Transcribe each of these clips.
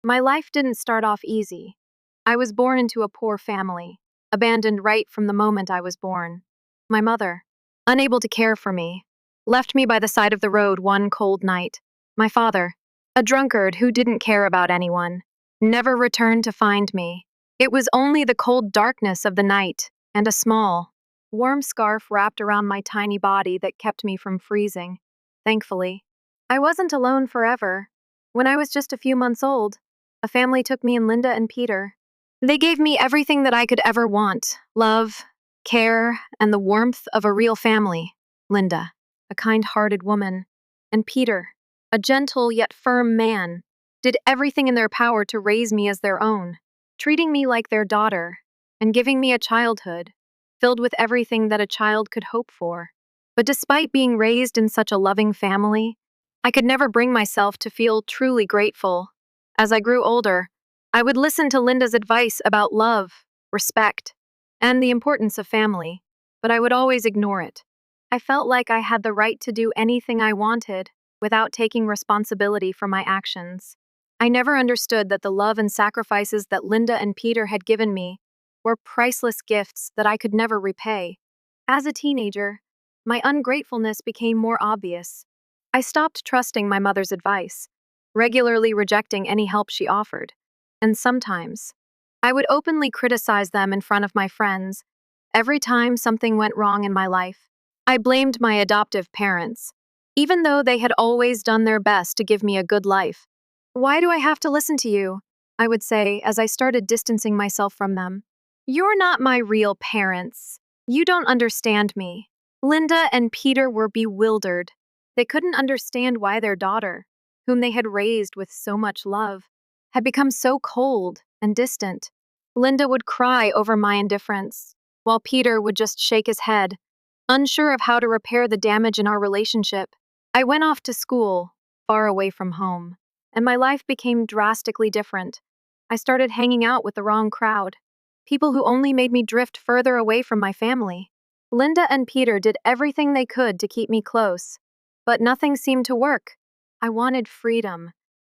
My life didn't start off easy. I was born into a poor family, abandoned right from the moment I was born. My mother, unable to care for me, left me by the side of the road one cold night. My father, a drunkard who didn't care about anyone, never returned to find me. It was only the cold darkness of the night and a small, warm scarf wrapped around my tiny body that kept me from freezing. Thankfully, I wasn't alone forever. When I was just a few months old, a family took me and Linda and Peter. They gave me everything that I could ever want: love, care, and the warmth of a real family. Linda, a kind hearted woman, and Peter, a gentle yet firm man, did everything in their power to raise me as their own, treating me like their daughter, and giving me a childhood filled with everything that a child could hope for. But despite being raised in such a loving family, I could never bring myself to feel truly grateful. As I grew older, I would listen to Linda's advice about love, respect, and the importance of family, but I would always ignore it. I felt like I had the right to do anything I wanted without taking responsibility for my actions. I never understood that the love and sacrifices that Linda and Peter had given me were priceless gifts that I could never repay. As a teenager, my ungratefulness became more obvious. I stopped trusting my mother's advice, regularly rejecting any help she offered. And sometimes, I would openly criticize them in front of my friends. Every time something went wrong in my life, I blamed my adoptive parents, even though they had always done their best to give me a good life. "Why do I have to listen to you?" I would say as I started distancing myself from them. "You're not my real parents. You don't understand me." Linda and Peter were bewildered. They couldn't understand why their daughter, whom they had raised with so much love, had become so cold and distant. Linda would cry over my indifference, while Peter would just shake his head, unsure of how to repair the damage in our relationship. I went off to school, far away from home, and my life became drastically different. I started hanging out with the wrong crowd, people who only made me drift further away from my family. Linda and Peter did everything they could to keep me close, but nothing seemed to work. I wanted freedom,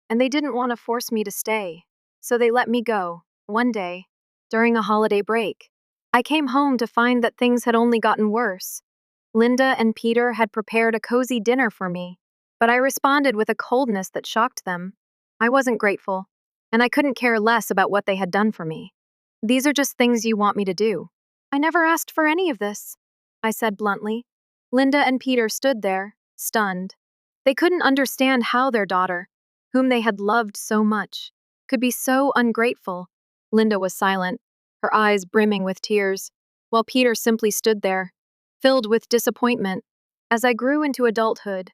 and they didn't want to force me to stay, so they let me go. One day, during a holiday break, I came home to find that things had only gotten worse. Linda and Peter had prepared a cozy dinner for me, but I responded with a coldness that shocked them. I wasn't grateful, and I couldn't care less about what they had done for me. "These are just things you want me to do." "I never asked for any of this," I said bluntly. Linda and Peter stood there, stunned. They couldn't understand how their daughter, whom they had loved so much, could be so ungrateful. Linda was silent, her eyes brimming with tears, while Peter simply stood there, filled with disappointment. As I grew into adulthood,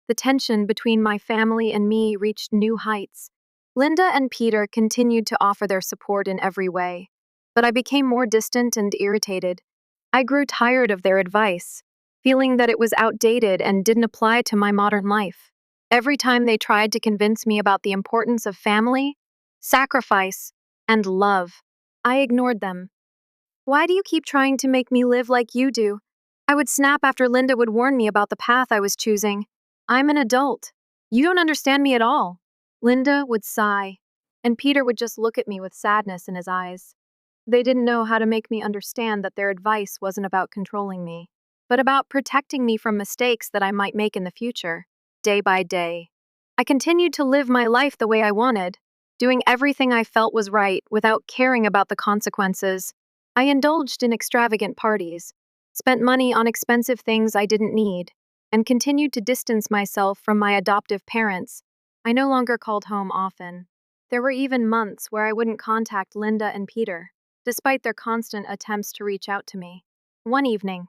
the tension between my family and me reached new heights. Linda and Peter continued to offer their support in every way, but I became more distant and irritated. I grew tired of their advice, feeling that it was outdated and didn't apply to my modern life. Every time they tried to convince me about the importance of family, sacrifice, and love, I ignored them. "Why do you keep trying to make me live like you do?" I would snap after Linda would warn me about the path I was choosing. "I'm an adult. You don't understand me at all." Linda would sigh, and Peter would just look at me with sadness in his eyes. They didn't know how to make me understand that their advice wasn't about controlling me, but about protecting me from mistakes that I might make in the future. Day by day, I continued to live my life the way I wanted, doing everything I felt was right without caring about the consequences. I indulged in extravagant parties, spent money on expensive things I didn't need, and continued to distance myself from my adoptive parents. I no longer called home often. There were even months where I wouldn't contact Linda and Peter, despite their constant attempts to reach out to me. One evening,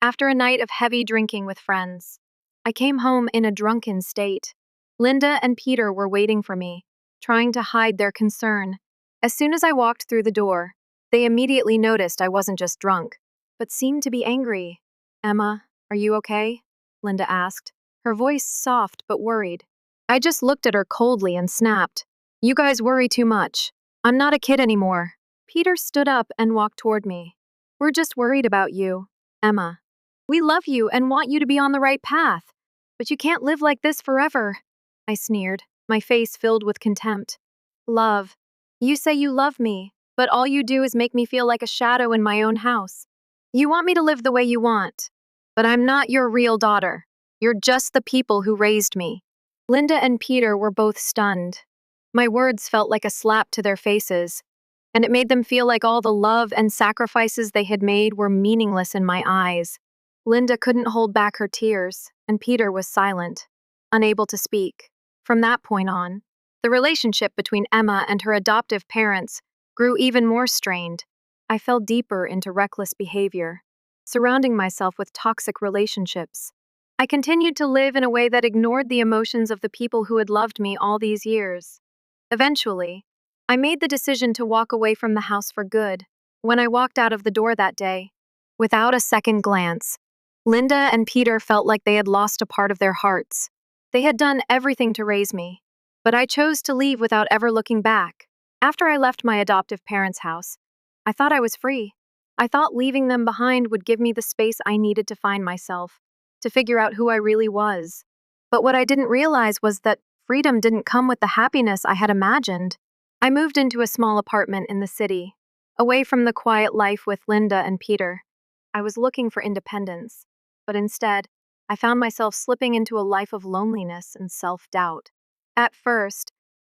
after a night of heavy drinking with friends, I came home in a drunken state. Linda and Peter were waiting for me, trying to hide their concern. As soon as I walked through the door, they immediately noticed I wasn't just drunk, but seemed to be angry. "Emma, are you okay?" Linda asked, her voice soft but worried. I just looked at her coldly and snapped, "You guys worry too much. I'm not a kid anymore." Peter stood up and walked toward me. "We're just worried about you, Emma. We love you and want you to be on the right path, but you can't live like this forever." I sneered, my face filled with contempt. Love. You say you love me, but all you do is make me feel like a shadow in my own house. You want me to live the way you want, but I'm not your real daughter. You're just the people who raised me. Linda and Peter were both stunned. My words felt like a slap to their faces, and it made them feel like all the love and sacrifices they had made were meaningless in my eyes. Linda couldn't hold back her tears, and Peter was silent, unable to speak. From that point on, the relationship between Emma and her adoptive parents grew even more strained. I fell deeper into reckless behavior, surrounding myself with toxic relationships. I continued to live in a way that ignored the emotions of the people who had loved me all these years. Eventually, I made the decision to walk away from the house for good. When I walked out of the door that day, without a second glance, Linda and Peter felt like they had lost a part of their hearts. They had done everything to raise me, but I chose to leave without ever looking back. After I left my adoptive parents' house, I thought I was free. I thought leaving them behind would give me the space I needed to find myself, to figure out who I really was. But what I didn't realize was that freedom didn't come with the happiness I had imagined. I moved into a small apartment in the city, away from the quiet life with Linda and Peter. I was looking for independence, but instead, I found myself slipping into a life of loneliness and self-doubt. At first,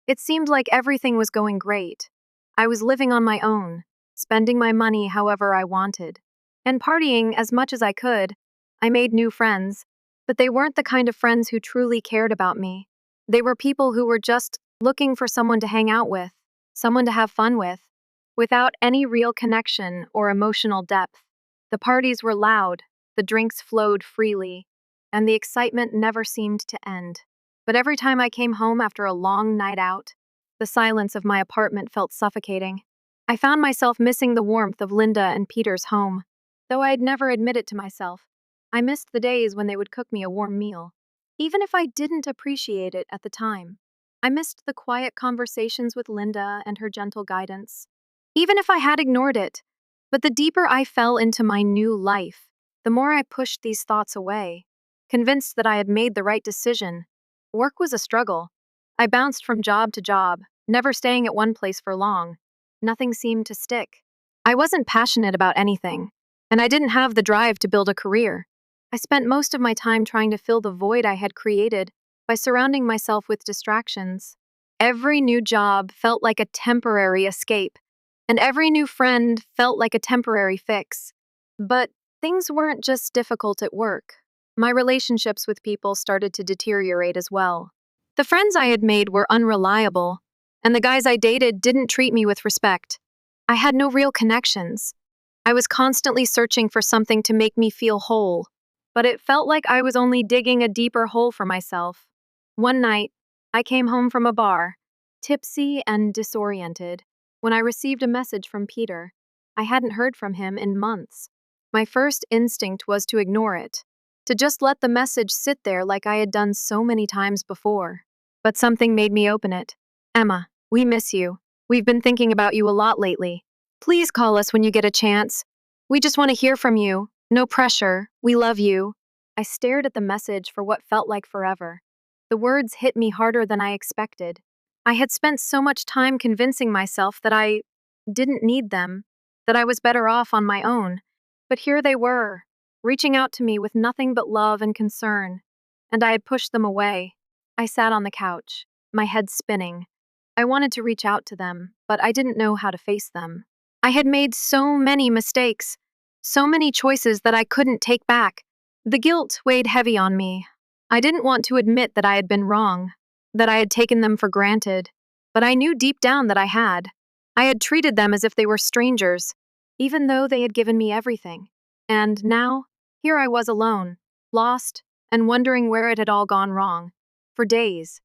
it seemed like everything was going great. I was living on my own, spending my money however I wanted, and partying as much as I could. I made new friends, but they weren't the kind of friends who truly cared about me. They were people who were just looking for someone to hang out with, someone to have fun with, without any real connection or emotional depth. The parties were loud, the drinks flowed freely, and the excitement never seemed to end. But every time I came home after a long night out, the silence of my apartment felt suffocating. I found myself missing the warmth of Linda and Peter's home. Though I'd never admit it to myself, I missed the days when they would cook me a warm meal, even if I didn't appreciate it at the time. I missed the quiet conversations with Linda and her gentle guidance, even if I had ignored it. But the deeper I fell into my new life, the more I pushed these thoughts away, convinced that I had made the right decision. Work was a struggle. I bounced from job to job, never staying at one place for long. Nothing seemed to stick. I wasn't passionate about anything, and I didn't have the drive to build a career. I spent most of my time trying to fill the void I had created by surrounding myself with distractions. Every new job felt like a temporary escape, and every new friend felt like a temporary fix. But things weren't just difficult at work. My relationships with people started to deteriorate as well. The friends I had made were unreliable, and the guys I dated didn't treat me with respect. I had no real connections. I was constantly searching for something to make me feel whole, but it felt like I was only digging a deeper hole for myself. One night, I came home from a bar, tipsy and disoriented, when I received a message from Peter. I hadn't heard from him in months. My first instinct was to ignore it, to just let the message sit there like I had done so many times before. But something made me open it. "Emma, we miss you. We've been thinking about you a lot lately. Please call us when you get a chance. We just want to hear from you. No pressure. We love you." I stared at the message for what felt like forever. The words hit me harder than I expected. I had spent so much time convincing myself that I didn't need them, that I was better off on my own. But here they were, reaching out to me with nothing but love and concern, and I had pushed them away. I sat on the couch, my head spinning. I wanted to reach out to them, but I didn't know how to face them. I had made so many mistakes, so many choices that I couldn't take back. The guilt weighed heavy on me. I didn't want to admit that I had been wrong, that I had taken them for granted, but I knew deep down that I had. I had treated them as if they were strangers, even though they had given me everything. And now, here I was alone, lost, and wondering where it had all gone wrong. For days,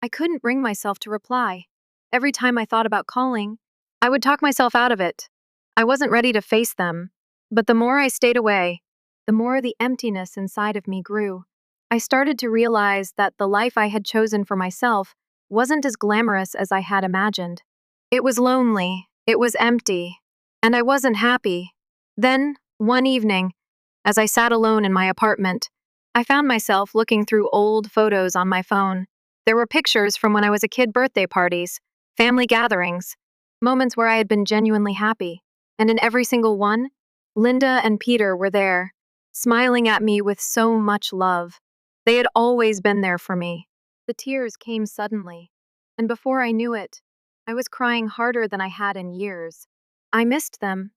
I couldn't bring myself to reply. Every time I thought about calling, I would talk myself out of it. I wasn't ready to face them, but the more I stayed away, the more the emptiness inside of me grew. I started to realize that the life I had chosen for myself wasn't as glamorous as I had imagined. It was lonely, it was empty, and I wasn't happy. Then, one evening, as I sat alone in my apartment, I found myself looking through old photos on my phone. There were pictures from when I was a kid, birthday parties, family gatherings, moments where I had been genuinely happy. And in every single one, Linda and Peter were there, smiling at me with so much love. They had always been there for me. The tears came suddenly, and before I knew it, I was crying harder than I had in years. I missed them.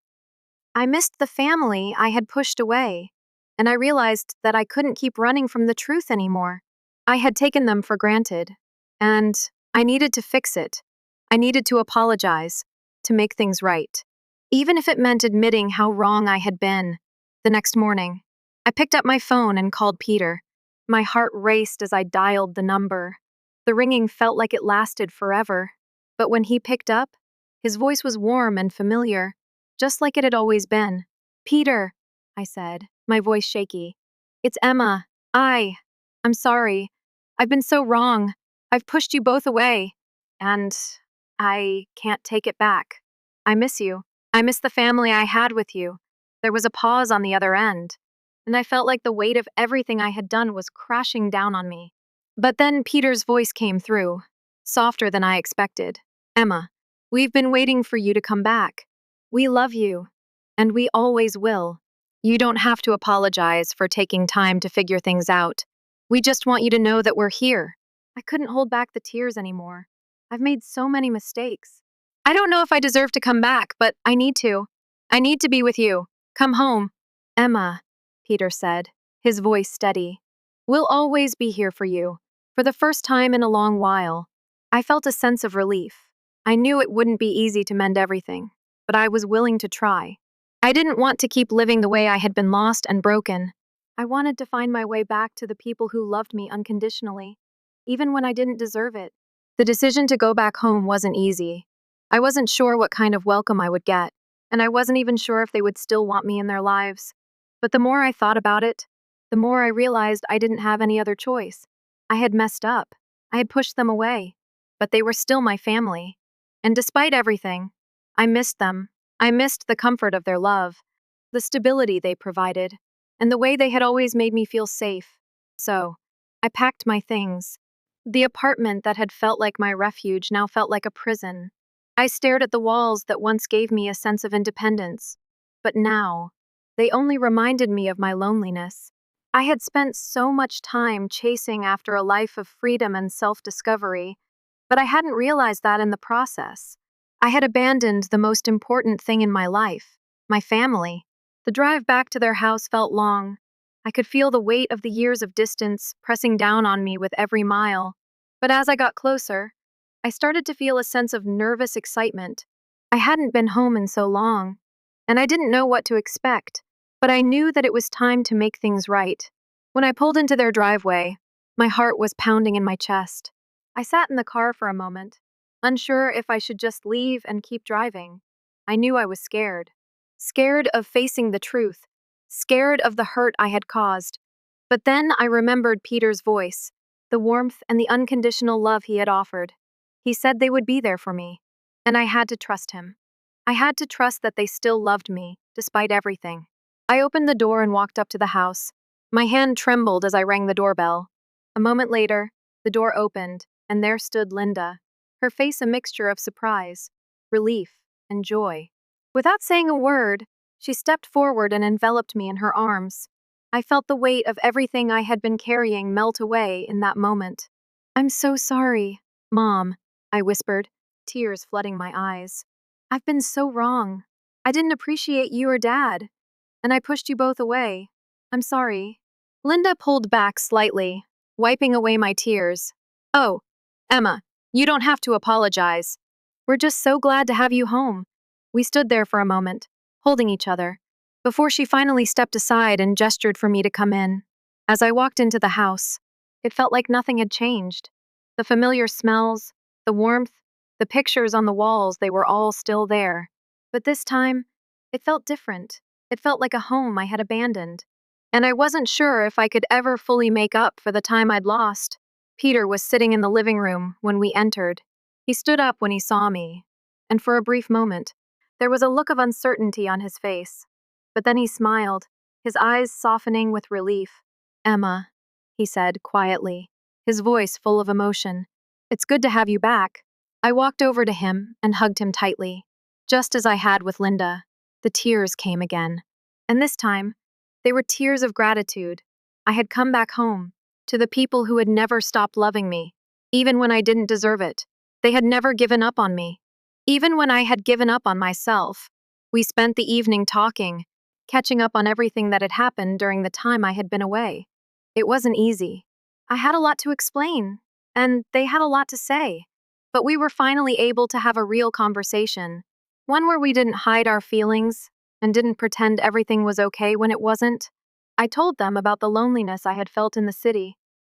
I missed the family I had pushed away, and I realized that I couldn't keep running from the truth anymore. I had taken them for granted, and I needed to fix it. I needed to apologize, to make things right, even if it meant admitting how wrong I had been. The next morning, I picked up my phone and called Peter. My heart raced as I dialed the number. The ringing felt like it lasted forever, but when he picked up, his voice was warm and familiar, just like it had always been. "Peter," I said, my voice shaky. "It's Emma. I'm sorry. I've been so wrong. I've pushed you both away. And I can't take it back. I miss you. I miss the family I had with you." There was a pause on the other end, and I felt like the weight of everything I had done was crashing down on me. But then Peter's voice came through, softer than I expected. "Emma, we've been waiting for you to come back. We love you, and we always will. You don't have to apologize for taking time to figure things out. We just want you to know that we're here." I couldn't hold back the tears anymore. I've made so many mistakes. I don't know if I deserve to come back, but I need to. I need to be with you. Come home. "Emma," Peter said, his voice steady. "We'll always be here for you." For the first time in a long while, I felt a sense of relief. I knew it wouldn't be easy to mend everything, but I was willing to try. I didn't want to keep living the way I had been lost and broken. I wanted to find my way back to the people who loved me unconditionally, even when I didn't deserve it. The decision to go back home wasn't easy. I wasn't sure what kind of welcome I would get, and I wasn't even sure if they would still want me in their lives. But the more I thought about it, the more I realized I didn't have any other choice. I had messed up. I had pushed them away, but they were still my family. And despite everything, I missed them. I missed the comfort of their love, the stability they provided, and the way they had always made me feel safe. So, I packed my things. The apartment that had felt like my refuge now felt like a prison. I stared at the walls that once gave me a sense of independence, but now, they only reminded me of my loneliness. I had spent so much time chasing after a life of freedom and self-discovery, but I hadn't realized that in the process. I had abandoned the most important thing in my life, my family. The drive back to their house felt long. I could feel the weight of the years of distance pressing down on me with every mile. But as I got closer, I started to feel a sense of nervous excitement. I hadn't been home in so long, and I didn't know what to expect, but I knew that it was time to make things right. When I pulled into their driveway, my heart was pounding in my chest. I sat in the car for a moment, unsure if I should just leave and keep driving. I knew I was scared. Scared of facing the truth. Scared of the hurt I had caused. But then I remembered Peter's voice, the warmth and the unconditional love he had offered. He said they would be there for me, and I had to trust him. I had to trust that they still loved me, despite everything. I opened the door and walked up to the house. My hand trembled as I rang the doorbell. A moment later, the door opened, and there stood Linda, her face a mixture of surprise, relief, and joy. Without saying a word, she stepped forward and enveloped me in her arms. I felt the weight of everything I had been carrying melt away in that moment. "I'm so sorry, Mom," I whispered, tears flooding my eyes. "I've been so wrong. I didn't appreciate you or Dad, and I pushed you both away. I'm sorry." Linda pulled back slightly, wiping away my tears. "Oh, Emma, you don't have to apologize. We're just so glad to have you home." We stood there for a moment, holding each other, before she finally stepped aside and gestured for me to come in. As I walked into the house, it felt like nothing had changed. The familiar smells, the warmth, the pictures on the walls, they were all still there. But this time, it felt different. It felt like a home I had abandoned. And I wasn't sure if I could ever fully make up for the time I'd lost. Peter was sitting in the living room when we entered. He stood up when he saw me, and for a brief moment, there was a look of uncertainty on his face. But then he smiled, his eyes softening with relief. "Emma," he said quietly, his voice full of emotion, "it's good to have you back. I walked over to him and hugged him tightly. Just as I had with Linda, the tears came again. And this time, they were tears of gratitude. I had come back home, to the people who had never stopped loving me, even when I didn't deserve it. They had never given up on me, even when I had given up on myself. We spent the evening talking, catching up on everything that had happened during the time I had been away. It wasn't easy. I had a lot to explain, and they had a lot to say. But we were finally able to have a real conversation, one where we didn't hide our feelings and didn't pretend everything was okay when it wasn't. I told them about the loneliness I had felt in the city,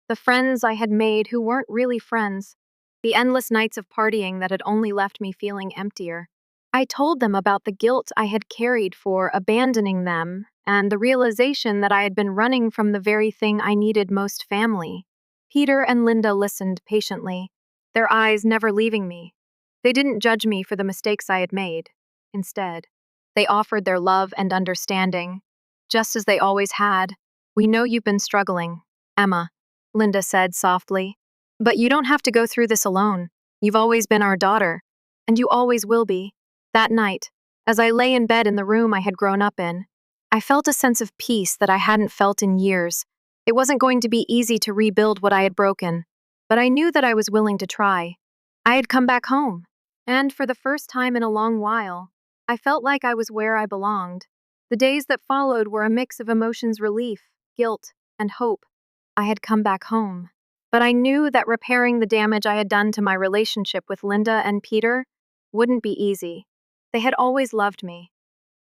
the friends I had made who weren't really friends, the endless nights of partying that had only left me feeling emptier. I told them about the guilt I had carried for abandoning them and the realization that I had been running from the very thing I needed most: family. Peter and Linda listened patiently, their eyes never leaving me. They didn't judge me for the mistakes I had made. Instead, they offered their love and understanding, just as they always had. "We know you've been struggling, Emma," Linda said softly. "But you don't have to go through this alone. You've always been our daughter, and you always will be." That night, as I lay in bed in the room I had grown up in, I felt a sense of peace that I hadn't felt in years. It wasn't going to be easy to rebuild what I had broken, but I knew that I was willing to try. I had come back home, and for the first time in a long while, I felt like I was where I belonged. The days that followed were a mix of emotions: relief, guilt, and hope. I had come back home. But I knew that repairing the damage I had done to my relationship with Linda and Peter wouldn't be easy. They had always loved me,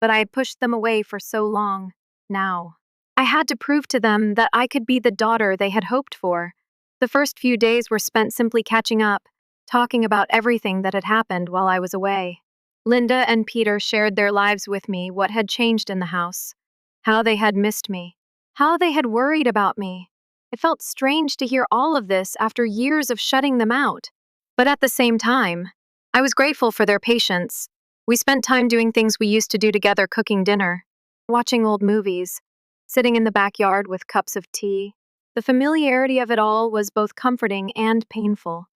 but I had pushed them away for so long. Now, I had to prove to them that I could be the daughter they had hoped for. The first few days were spent simply catching up, talking about everything that had happened while I was away. Linda and Peter shared their lives with me: what had changed in the house, how they had missed me, how they had worried about me. It felt strange to hear all of this after years of shutting them out. But at the same time, I was grateful for their patience. We spent time doing things we used to do together: cooking dinner, watching old movies, sitting in the backyard with cups of tea. The familiarity of it all was both comforting and painful.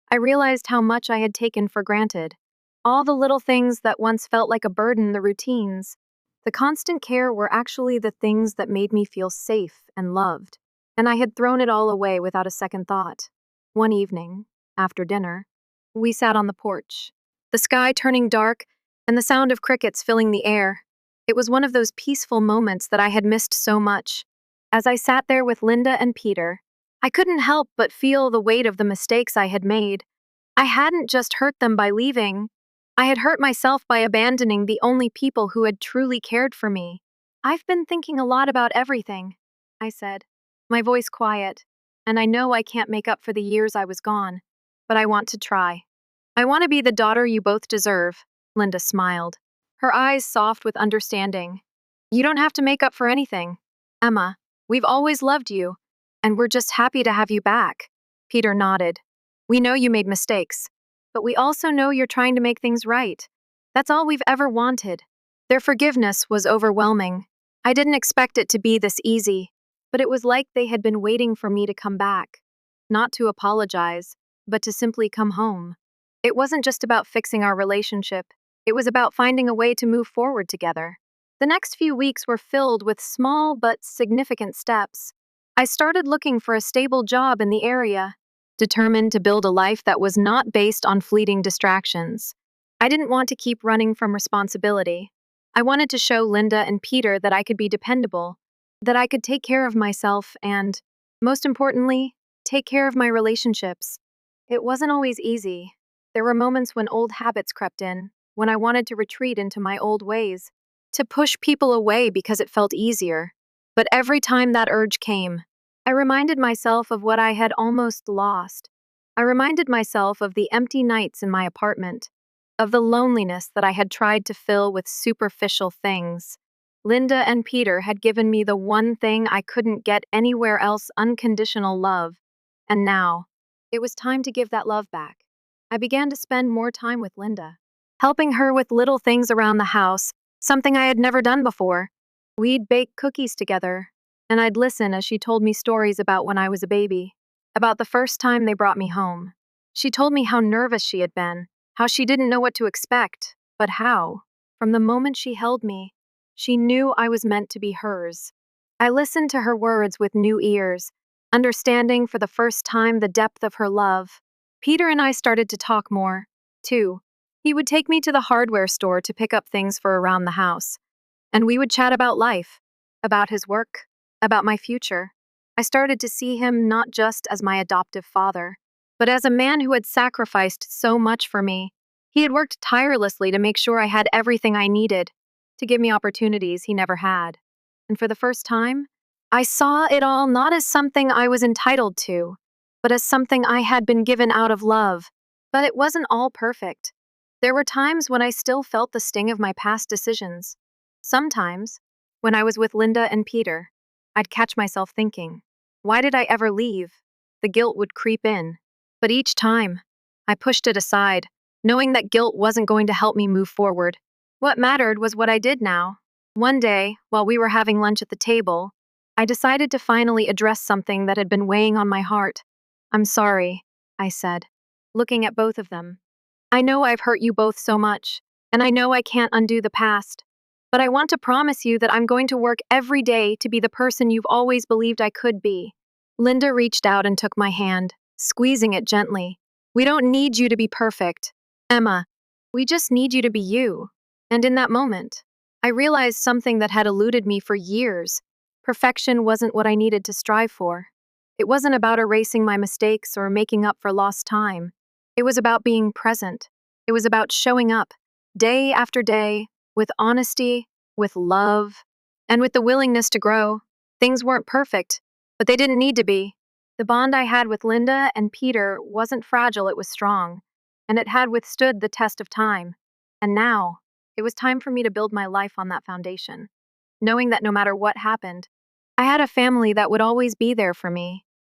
I realized how much I had taken for granted. All the little things that once felt like a burden, the routines, the constant care, were actually the things that made me feel safe and loved. And I had thrown it all away without a second thought. One evening, after dinner, we sat on the porch, the sky turning dark and the sound of crickets filling the air. It was one of those peaceful moments that I had missed so much. As I sat there with Linda and Peter, I couldn't help but feel the weight of the mistakes I had made. I hadn't just hurt them by leaving. I had hurt myself by abandoning the only people who had truly cared for me. "I've been thinking a lot about everything," I said, my voice quiet, "and I know I can't make up for the years I was gone, but I want to try. I want to be the daughter you both deserve." Linda smiled, her eyes soft with understanding. "You don't have to make up for anything, Emma. We've always loved you, and we're just happy to have you back." Peter nodded. "We know you made mistakes, but we also know you're trying to make things right. That's all we've ever wanted." Their forgiveness was overwhelming. I didn't expect it to be this easy, but it was like they had been waiting for me to come back. Not to apologize, but to simply come home. It wasn't just about fixing our relationship. It was about finding a way to move forward together. The next few weeks were filled with small but significant steps. I started looking for a stable job in the area, determined to build a life that was not based on fleeting distractions. I didn't want to keep running from responsibility. I wanted to show Linda and Peter that I could be dependable, that I could take care of myself and, most importantly, take care of my relationships. It wasn't always easy. There were moments when old habits crept in, when I wanted to retreat into my old ways, to push people away because it felt easier. But every time that urge came, I reminded myself of what I had almost lost. I reminded myself of the empty nights in my apartment, of the loneliness that I had tried to fill with superficial things. Linda and Peter had given me the one thing I couldn't get anywhere else: unconditional love. And now, it was time to give that love back. I began to spend more time with Linda, helping her with little things around the house, something I had never done before. We'd bake cookies together, and I'd listen as she told me stories about when I was a baby, about the first time they brought me home. She told me how nervous she had been, how she didn't know what to expect, but how. From the moment she held me, she knew I was meant to be hers. I listened to her words with new ears, understanding for the first time the depth of her love. Peter and I started to talk more, too. He would take me to the hardware store to pick up things for around the house, and we would chat about life, about his work, about my future. I started to see him not just as my adoptive father, but as a man who had sacrificed so much for me. He had worked tirelessly to make sure I had everything I needed, to give me opportunities he never had. And for the first time, I saw it all not as something I was entitled to, but as something I had been given out of love. But it wasn't all perfect. There were times when I still felt the sting of my past decisions. Sometimes, when I was with Linda and Peter, I'd catch myself thinking, why did I ever leave? The guilt would creep in. But each time, I pushed it aside, knowing that guilt wasn't going to help me move forward. What mattered was what I did now. One day, while we were having lunch at the table, I decided to finally address something that had been weighing on my heart. I'm sorry, I said, looking at both of them. I know I've hurt you both so much, and I know I can't undo the past. But I want to promise you that I'm going to work every day to be the person you've always believed I could be. Linda reached out and took my hand, squeezing it gently. We don't need you to be perfect, Emma. We just need you to be you. And in that moment, I realized something that had eluded me for years. Perfection wasn't what I needed to strive for. It wasn't about erasing my mistakes or making up for lost time. It was about being present. It was about showing up, day after day, with honesty, with love, and with the willingness to grow. Things weren't perfect, but they didn't need to be. The bond I had with Linda and Peter wasn't fragile, it was strong, and it had withstood the test of time. And now, it was time for me to build my life on that foundation, knowing that no matter what happened, I had a family that would always be there for me.